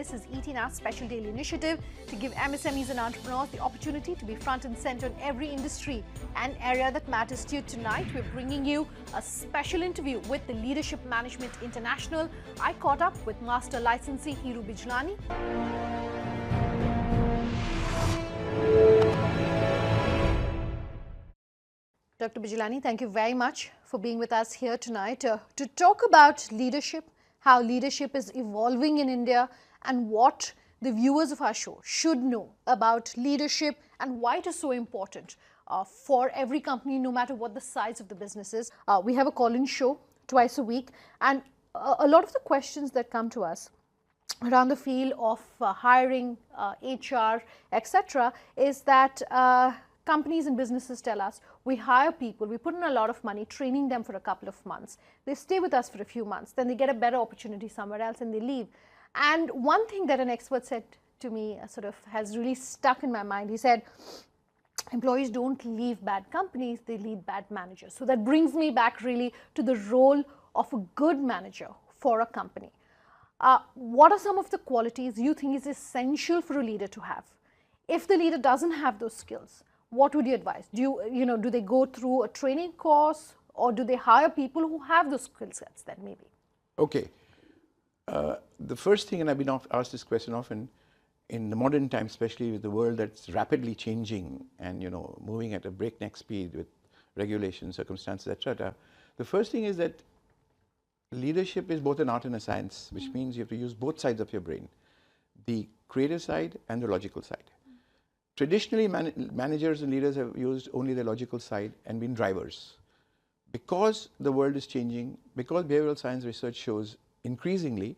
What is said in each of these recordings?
This is ET Now's special daily initiative to give MSMEs and entrepreneurs the opportunity to be front and center in every industry and area that matters to you. Tonight, we're bringing you a special interview with the Leadership Management International. I caught up with Master Licensee Hiru Bijlani. Dr. Bijlani, thank you very much for being with us here tonight to talk about leadership, how leadership is evolving in India, and what the viewers of our show should know about leadership and why it is so important for every company, no matter what the size of the business is. We have a call-in show twice a week, and a lot of the questions that come to us around the field of hiring, HR, etc., is that companies and businesses tell us, we hire people, we put in a lot of money, training them for a couple of months. They stay with us for a few months, then they get a better opportunity somewhere else and they leave. And one thing that an expert said to me sort of has really stuck in my mind. He said, employees don't leave bad companies, they leave bad managers. So that brings me back really to the role of a good manager for a company. What are some of the qualities you think is essential for a leader to have? If the leader doesn't have those skills, what would you advise? Do they go through a training course, or do they hire people who have those skill sets then maybe? Okay. The first thing, and I've been asked this question often, in the modern time, especially with the world that's rapidly changing and moving at a breakneck speed with regulations, circumstances, etc. The first thing is that leadership is both an art and a science, which means you have to use both sides of your brain, the creative side and the logical side. Traditionally, managers and leaders have used only the logical side and been drivers. Because the world is changing, because behavioral science research shows increasingly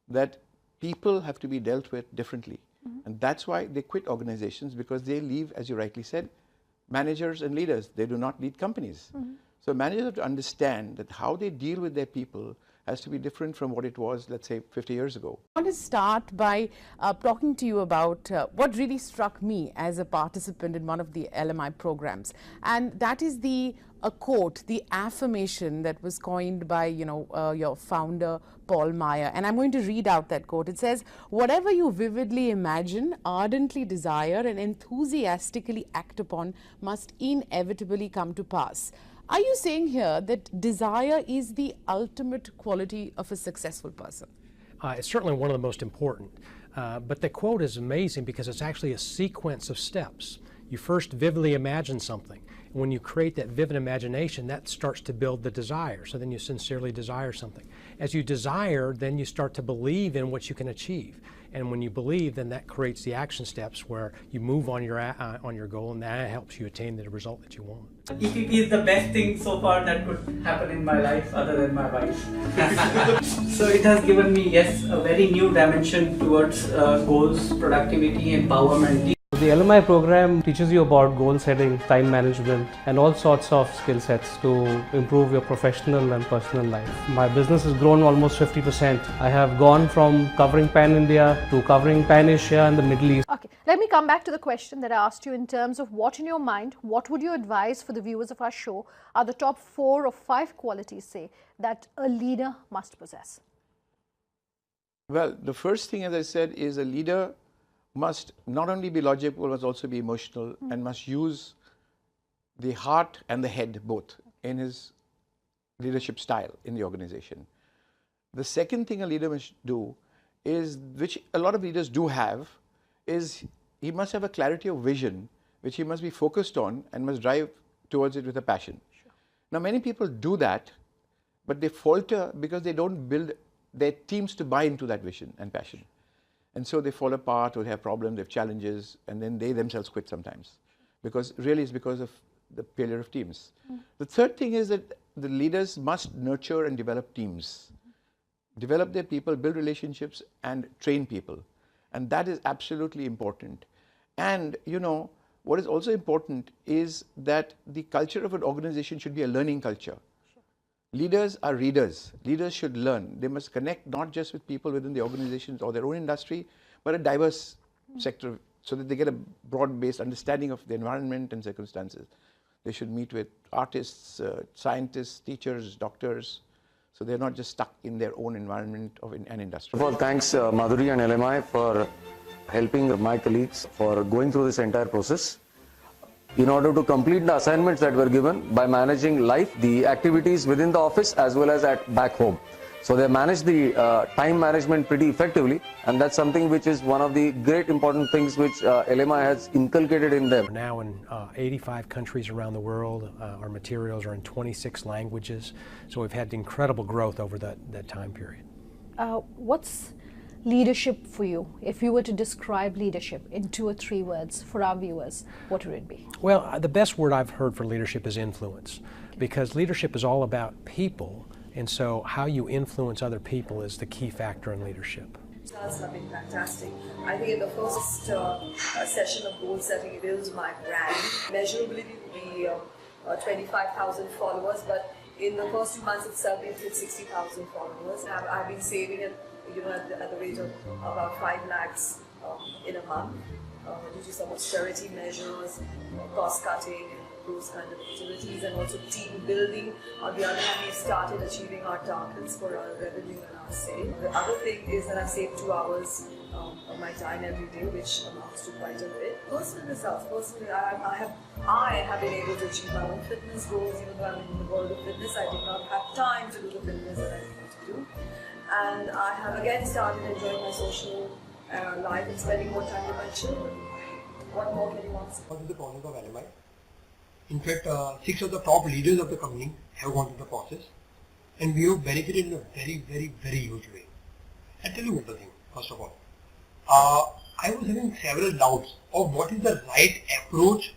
that people have to be dealt with differently. And that's why they quit organizations, because they leave, as you rightly said, managers and leaders. They do not lead companies. So managers have to understand that how they deal with their people has to be different from what it was, let's say, 50 years ago. I want to start by talking to you about what really struck me as a participant in one of the LMI programs, and that is the quote, the affirmation that was coined by your founder Paul Meyer, and I'm going to read out that quote. It says, "Whatever you vividly imagine, ardently desire, and enthusiastically act upon must inevitably come to pass." Are you saying here that desire is the ultimate quality of a successful person? It's certainly one of the most important. But the quote is amazing because it's actually a sequence of steps. You first vividly imagine something. And when you create that vivid imagination, that starts to build the desire. So then you sincerely desire something. As you desire, then you start to believe in what you can achieve. And when you believe, then that creates the action steps where you move on your goal, and that helps you attain the result that you want. EPP is the best thing so far that could happen in my life, other than my wife. So it has given me, yes, a very new dimension towards goals, productivity, empowerment. The LMI program teaches you about goal setting, time management, and all sorts of skill sets to improve your professional and personal life. My business has grown almost 50%. I have gone from covering Pan-India to covering Pan-Asia and the Middle East. Okay, let me come back to the question that I asked you in terms of what in your mind, what would you advise for the viewers of our show are the top 4 or 5 qualities, say, that a leader must possess? Well, the first thing, as I said, is a leader must not only be logical, must also be emotional, and must use the heart and the head both in his leadership style in the organization. The second thing a leader must do is, which a lot of leaders do have, is he must have a clarity of vision, which he must be focused on and must drive towards it with a passion. Now, many people do that, but they falter because they don't build their teams to buy into that vision and passion. And so they fall apart, or they have problems, they have challenges, and then they themselves quit sometimes. Because really it's because of the failure of teams. The third thing is that the leaders must nurture and develop teams. Develop their people, build relationships, and train people. And that is absolutely important. And what is also important is that the culture of an organization should be a learning culture. Leaders are readers. Leaders should learn. They must connect not just with people within the organizations or their own industry, but a diverse sector, so that they get a broad-based understanding of the environment and circumstances. They should meet with artists, scientists, teachers, doctors, so they're not just stuck in their own environment of an industry. First of all, thanks Madhuri and LMI for helping my colleagues for going through this entire process in order to complete the assignments that were given by managing life, the activities within the office as well as at back home. So they managed the time management pretty effectively, and that's something which is one of the great important things which LMI has inculcated in them. We're now in 85 countries around the world. Our materials are in 26 languages, so we've had incredible growth over that time period. What's leadership for you? If you were to describe leadership in 2 or 3 words for our viewers, what would it be? Well, the best word I've heard for leadership is influence, because leadership is all about people, and so how you influence other people is the key factor in leadership. Results have been fantastic. I think in the first session of goal setting, it is my brand. Measurability would be 25,000 followers, but in the first 2 months itself, we've hit 60,000 followers. I've been saving it, at the rate of about 5 lakhs in a month due to some austerity measures, cost cutting, those kind of activities, and also team building. On the other hand, we've started achieving our targets for our revenue and our sale. The other thing is that I've saved 2 hours of my time every day, which amounts to quite a bit. Personal results. Personally, I have been able to achieve my own fitness goals. Even though I'm in the world of fitness, I did not have time to do the fitness that I needed to do. And I have again started enjoying my social life and spending more time with my children. What more can you want to say? What is the process of LMI? In fact, 6 of the top leaders of the company have gone through the process, and we have benefited in a very, very, very huge way. I'll tell you one thing, first of all. I was having several doubts of what is the right approach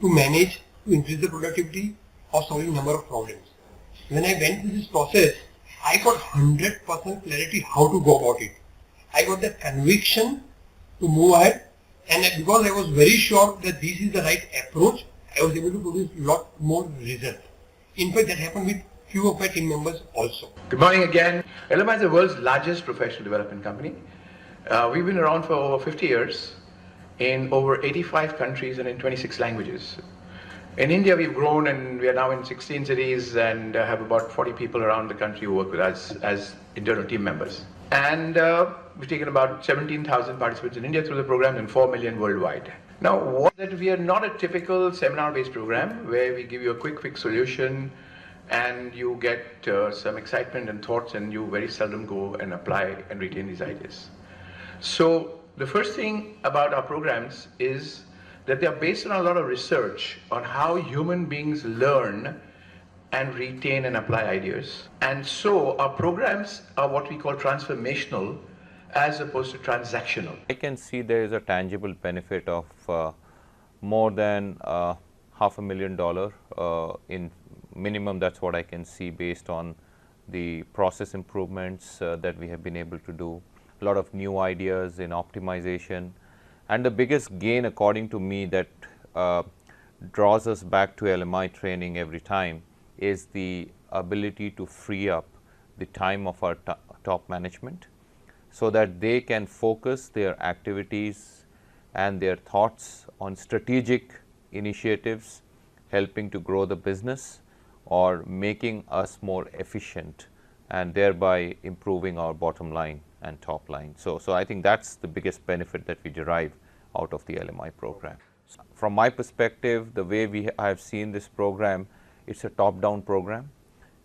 to manage, to increase the productivity or solving number of problems. When I went through this process, I got 100% clarity how to go about it. I got the conviction to move ahead, and because I was very sure that this is the right approach, I was able to produce a lot more results. In fact, that happened with few of my team members also. Good morning again. LMI is the world's largest professional development company. We've been around for over 50 years in over 85 countries and in 26 languages. In India, we've grown and we are now in 16 cities and have about 40 people around the country who work with us as internal team members. And we've taken about 17,000 participants in India through the program and 4 million worldwide. Now, that we are not a typical seminar-based program where we give you a quick fix solution and you get some excitement and thoughts and you very seldom go and apply and retain these ideas. So the first thing about our programs is that they are based on a lot of research on how human beings learn and retain and apply ideas. And so our programs are what we call transformational as opposed to transactional. I can see there is a tangible benefit of more than $500,000 in minimum. That's what I can see based on the process improvements that we have been able to do. A lot of new ideas in optimization. And the biggest gain, according to me, that draws us back to LMI training every time is the ability to free up the time of our top management so that they can focus their activities and their thoughts on strategic initiatives, helping to grow the business or making us more efficient and thereby improving our bottom line and top line. So I think that's the biggest benefit that we derive out of the LMI program. From my perspective, the way I have seen this program, it's a top-down program.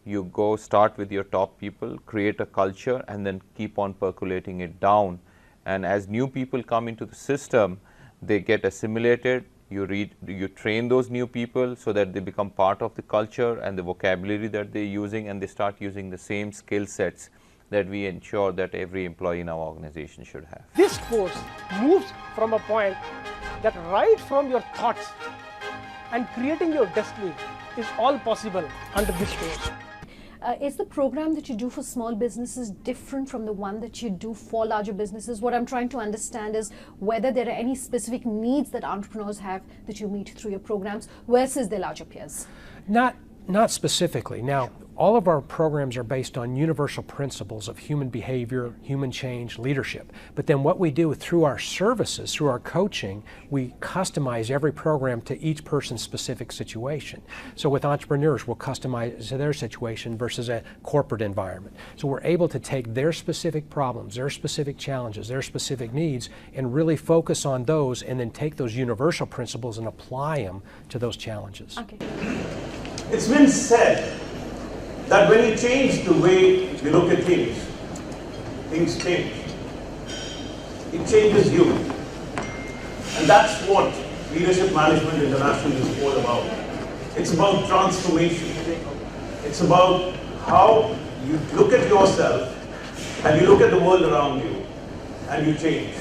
You go start with your top people, create a culture, and then keep on percolating it down. And as new people come into the system, they get assimilated. You train those new people so that they become part of the culture and the vocabulary that they're using, and they start using the same skill sets that we ensure that every employee in our organization should have. This course moves from a point that right from your thoughts and creating your destiny is all possible under this course. Is the program that you do for small businesses different from the one that you do for larger businesses? What I'm trying to understand is whether there are any specific needs that entrepreneurs have that you meet through your programs versus their larger peers. Not specifically. Now, all of our programs are based on universal principles of human behavior, human change, leadership. But then what we do through our services, through our coaching, we customize every program to each person's specific situation. So with entrepreneurs, we'll customize to their situation versus a corporate environment. So we're able to take their specific problems, their specific challenges, their specific needs, and really focus on those, and then take those universal principles and apply them to those challenges. Okay. It's been said that when you change the way you look at things, things change. It changes you. And that's what Leadership Management International is all about. It's about transformation. It's about how you look at yourself and you look at the world around you and you change.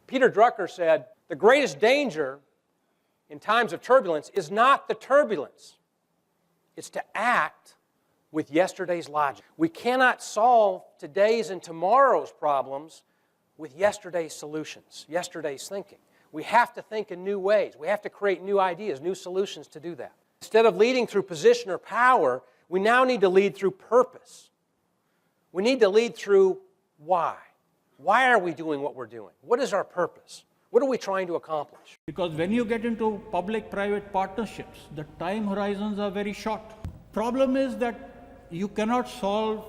Peter Drucker said, the greatest danger in times of turbulence is not the turbulence. It's to act with yesterday's logic. We cannot solve today's and tomorrow's problems with yesterday's solutions, yesterday's thinking. We have to think in new ways. We have to create new ideas, new solutions to do that. Instead of leading through position or power, we now need to lead through purpose. We need to lead through why. Why are we doing what we're doing? What is our purpose? What are we trying to accomplish? Because when you get into public-private partnerships, the time horizons are very short. Problem is that you cannot solve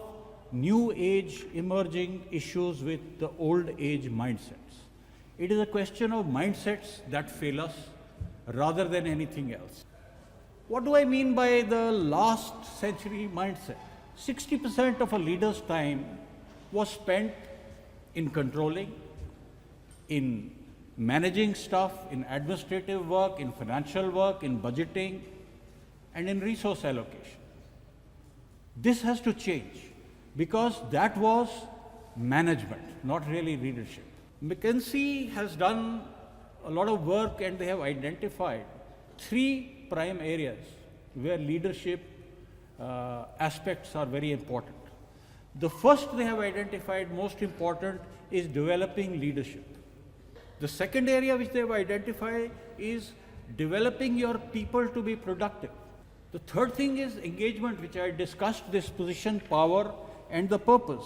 new age emerging issues with the old age mindsets. It is a question of mindsets that fail us rather than anything else. What do I mean by the last century mindset? 60% of a leader's time was spent in controlling, in managing stuff, in administrative work, in financial work, in budgeting, and in resource allocation. This has to change because that was management, not really leadership. McKinsey has done a lot of work and they have identified 3 prime areas where leadership aspects are very important. The first they have identified most important is developing leadership. The second area which they have identified is developing your people to be productive. The third thing is engagement, which I discussed, this position, power, and the purpose.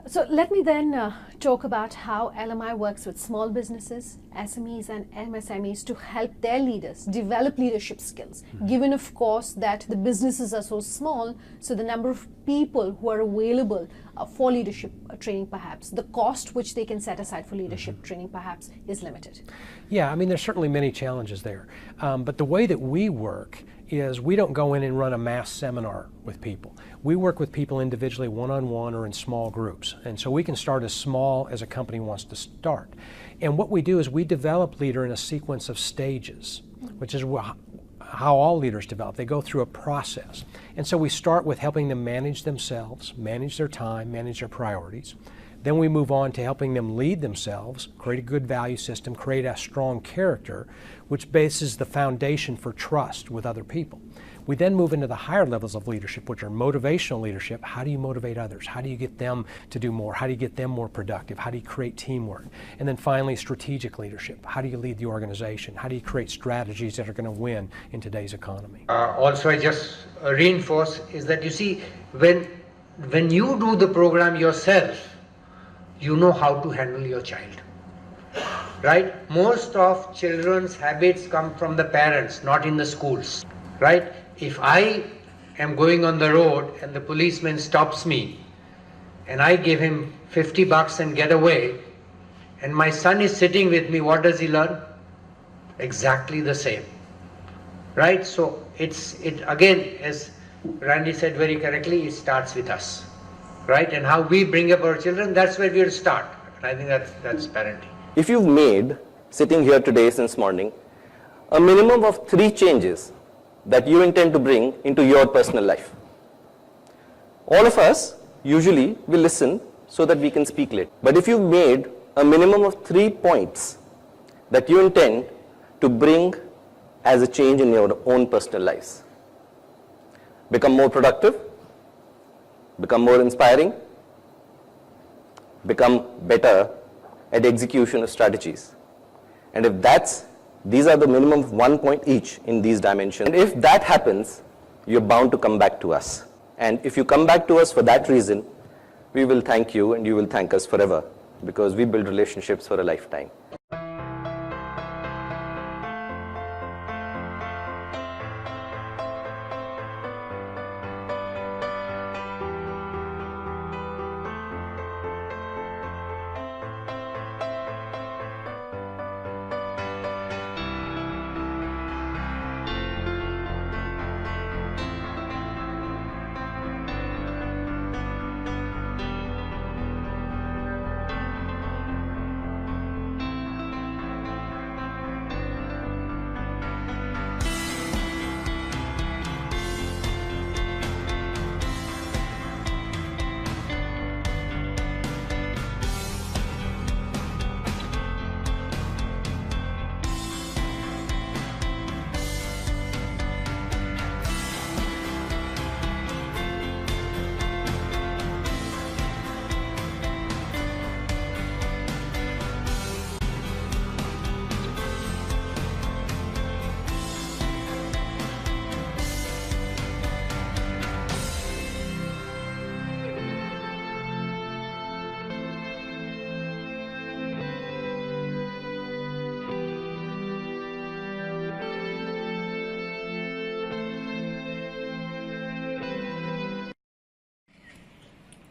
So let me then talk about how LMI works with small businesses, SMEs and MSMEs to help their leaders develop leadership skills, given of course that the businesses are so small, so the number of people who are available for leadership training perhaps, the cost which they can set aside for leadership training perhaps is limited. Yeah, I mean there's certainly many challenges there, but the way that we work is we don't go in and run a mass seminar with people. We work with people individually, one-on-one or in small groups. And so we can start as small as a company wants to start. And what we do is we develop leader in a sequence of stages, which is how all leaders develop. They go through a process. And so we start with helping them manage themselves, manage their time, manage their priorities. Then we move on to helping them lead themselves, create a good value system, create a strong character, which bases the foundation for trust with other people. We then move into the higher levels of leadership, which are motivational leadership. How do you motivate others? How do you get them to do more? How do you get them more productive? How do you create teamwork? And then finally, strategic leadership. How do you lead the organization? How do you create strategies that are going to win in today's economy? Also, I just reinforce is that you see, when you do the program yourself, you know how to handle your child, right? Most of children's habits come from the parents, not in the schools, right? If I am going on the road and the policeman stops me and I give him $50 and get away, and my son is sitting with me, what does he learn? Exactly the same, right? So it again, as Randy said very correctly, it starts with us. Right? And how we bring up our children, that's where we'll start. And I think that's parenting. If you've made, sitting here today since morning, a minimum of 3 changes that you intend to bring into your personal life, all of us usually will listen so that we can speak later. But if you've made a minimum of 3 points that you intend to bring as a change in your own personal lives, become more productive, become more inspiring, become better at execution of strategies. And if these are the minimum of 1 point each in these dimensions, and if that happens, you're bound to come back to us. And if you come back to us for that reason, we will thank you and you will thank us forever, because we build relationships for a lifetime.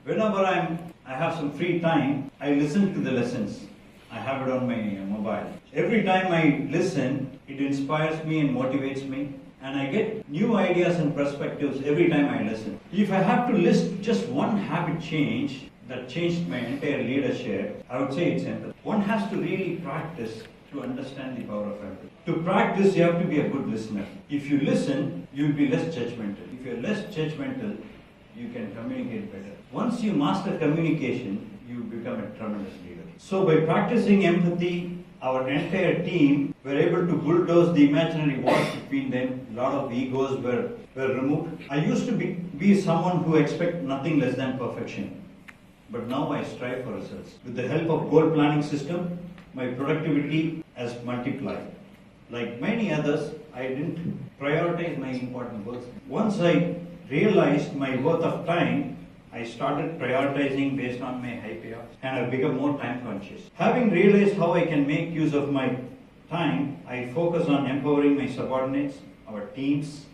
Whenever I have some free time, I listen to the lessons. I have it on my mobile. Every time I listen, it inspires me and motivates me, and I get new ideas and perspectives every time I listen. If I have to list just one habit change that changed my entire leadership, I would say it's empathy. One has to really practice to understand the power of empathy. To practice, you have to be a good listener. If you listen, you'll be less judgmental. If you're less judgmental, you can communicate better. Once you master communication, you become a tremendous leader. So by practicing empathy, our entire team were able to bulldoze the imaginary walls between them. A lot of egos were removed. I used to be someone who expect nothing less than perfection. But now I strive for results. With the help of goal planning system, my productivity has multiplied. Like many others, I didn't prioritize my important works. Once I realized my worth of time, I started prioritizing based on my high payoff, and I become more time conscious. Having realized how I can make use of my time, I focus on empowering my subordinates, our teams,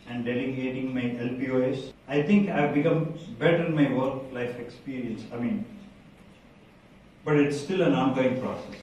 and delegating my LPOS. I think I've become better in my work-life experience. But it's still an ongoing process.